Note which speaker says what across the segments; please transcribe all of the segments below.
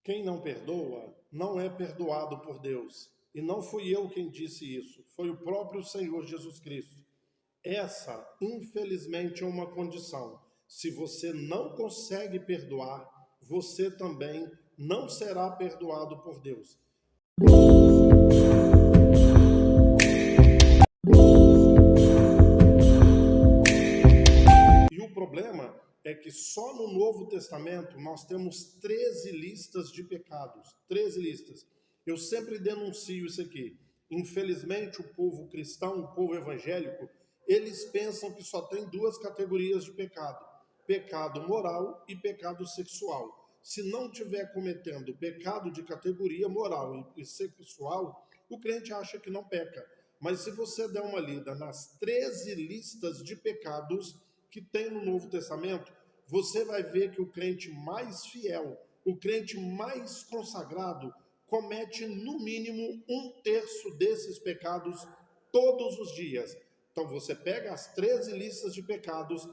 Speaker 1: Quem não perdoa não é perdoado por Deus. E não fui eu quem disse isso, foi o próprio Senhor Jesus Cristo. Essa, infelizmente, é uma condição. Se você não consegue perdoar, você também não será perdoado por Deus. E o problema é que só no Novo Testamento nós temos 13 listas de pecados. 13 listas. Eu sempre denuncio isso aqui. Infelizmente, o povo cristão, o povo evangélico, eles pensam que só tem duas categorias de pecado: pecado moral e pecado sexual. Se não estiver cometendo pecado de categoria moral e sexual, o crente acha que não peca. Mas se você der uma lida nas 13 listas de pecados que tem no Novo Testamento, você vai ver que o crente mais fiel, o crente mais consagrado, comete no mínimo 1/3 desses pecados todos os dias. Então você pega as 13 listas de pecados,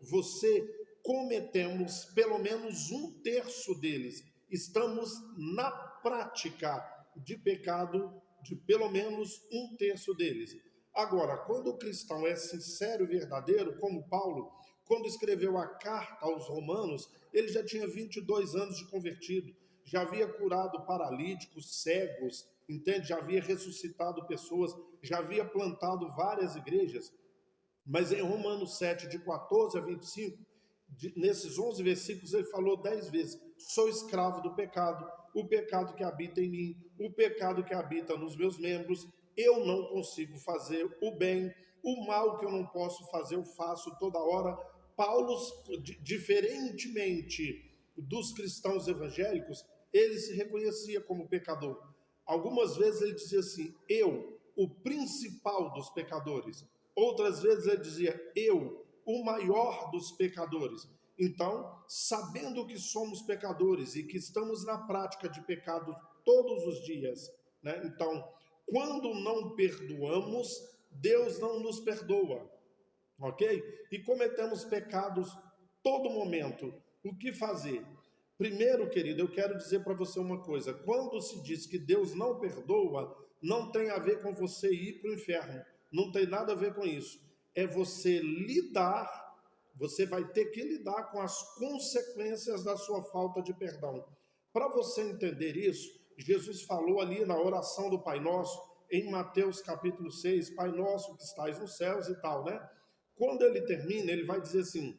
Speaker 1: você cometemos pelo menos 1/3 deles. Estamos na prática de pecado de pelo menos 1/3 deles. Agora, quando o cristão é sincero e verdadeiro, como Paulo, quando escreveu a carta aos Romanos, ele já tinha 22 anos de convertido, já havia curado paralíticos, cegos, entende? Já havia ressuscitado pessoas, já havia plantado várias igrejas. Mas em Romanos 7, de 14 a 25, nesses 11 versículos, ele falou 10 vezes: sou escravo do pecado, o pecado que habita em mim, o pecado que habita nos meus membros. Eu não consigo fazer o bem, o mal que eu não posso fazer, eu faço toda hora. Paulo, diferentemente dos cristãos evangélicos, ele se reconhecia como pecador. Algumas vezes ele dizia assim: eu, o principal dos pecadores. Outras vezes ele dizia: eu, o maior dos pecadores. Então, sabendo que somos pecadores e que estamos na prática de pecado todos os dias, né? Então, quando não perdoamos, Deus não nos perdoa, ok? E cometemos pecados todo momento. O que fazer? Primeiro, querido, eu quero dizer para você uma coisa: quando se diz que Deus não perdoa, não tem a ver com você ir para o inferno, não tem nada a ver com isso. É você você vai ter que lidar com as consequências da sua falta de perdão. Para você entender isso, Jesus falou ali na oração do Pai Nosso, em Mateus capítulo 6, Pai Nosso que estais nos céus e tal, né? Quando ele termina, ele vai dizer assim: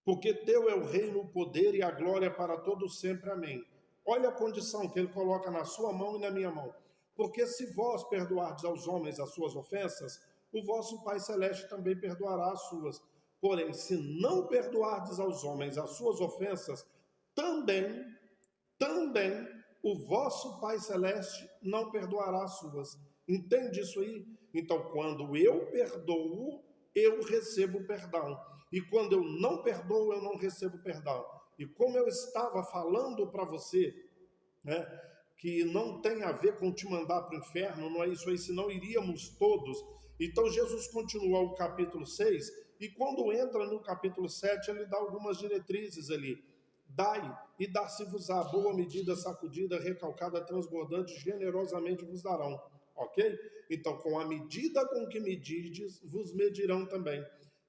Speaker 1: porque teu é o reino, o poder e a glória para todos sempre, amém. Olha a condição que ele coloca na sua mão e na minha mão. Porque se vós perdoardes aos homens as suas ofensas, o vosso Pai Celeste também perdoará as suas. Porém, se não perdoardes aos homens as suas ofensas, também o vosso Pai Celeste não perdoará as suas. Entende isso aí? Então, quando eu perdoo, eu recebo perdão. E quando eu não perdoo, eu não recebo perdão. E como eu estava falando para você, né, que não tem a ver com te mandar para o inferno, não é isso aí, senão iríamos todos. Então Jesus continua o capítulo 6, e quando entra no capítulo 7, ele dá algumas diretrizes ali. Dai, e dar-se-vos-á, boa medida, sacudida, recalcada, transbordante, generosamente vos darão. Ok? Então, com a medida com que medirdes, vos medirão também.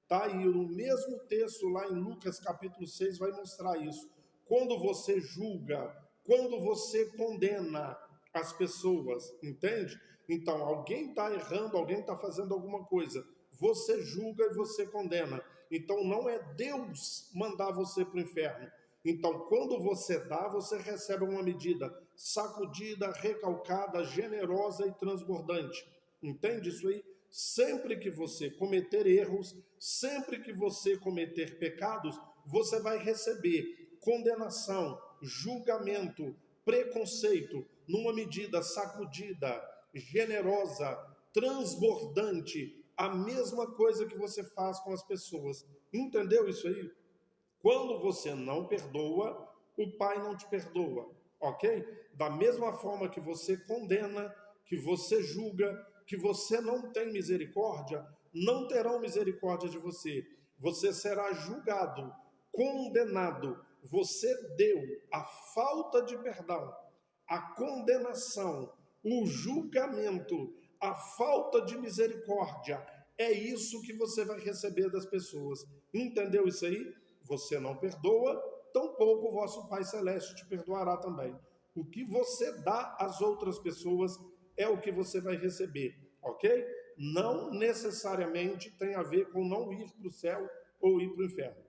Speaker 1: Tá? E o mesmo texto lá em Lucas capítulo 6 vai mostrar isso. Quando você julga, quando você condena as pessoas, entende? Então, alguém está errando, alguém está fazendo alguma coisa, você julga e você condena. Então, não é Deus mandar você para o inferno. Então, quando você dá, você recebe uma medida sacudida, recalcada, generosa e transbordante. Entende isso aí? Sempre que você cometer erros, sempre que você cometer pecados, você vai receber condenação, julgamento, preconceito, numa medida sacudida, generosa, transbordante, a mesma coisa que você faz com as pessoas. Entendeu isso aí? Quando você não perdoa, o Pai não te perdoa, ok? Da mesma forma que você condena, que você julga, que você não tem misericórdia, não terão misericórdia de você. Você será julgado, condenado, você deu a falta de perdão, a condenação, o julgamento, a falta de misericórdia, é isso que você vai receber das pessoas. Entendeu isso aí? Você não perdoa, tampouco o vosso Pai Celeste te perdoará também. O que você dá às outras pessoas é o que você vai receber, ok? Não necessariamente tem a ver com não ir para o céu ou ir para o inferno.